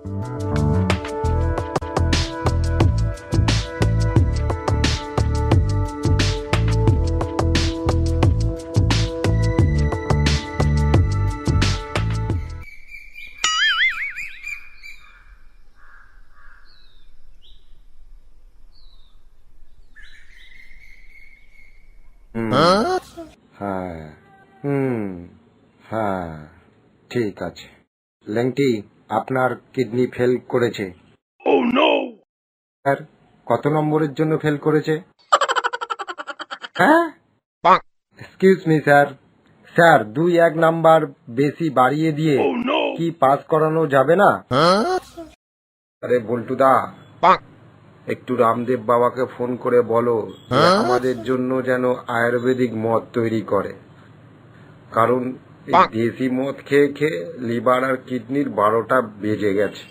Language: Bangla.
হ্যাঁ, হ্যাঁ, ঠিক আছে। ল্যাংটি, আপনার কিডনি ফেল করেছে। স্যার, কত নম্বরের জন্য ফেল করেছে? হ্যাঁ, excuse me sir. Sir, 2-1 number বেশি বাড়িয়ে দিয়ে কি পাস করানো যাবে না? আরে বল্টুদা, একটু রামদেব বাবাকে ফোন করে বলো যে আমাদের জন্য যেন আয়ুর্বেদিক মদ তৈরি করে, কারণ এই দেশি মদ খেয়ে খেয়ে লিভার আর কিডনির 12টা বেজে গেছে।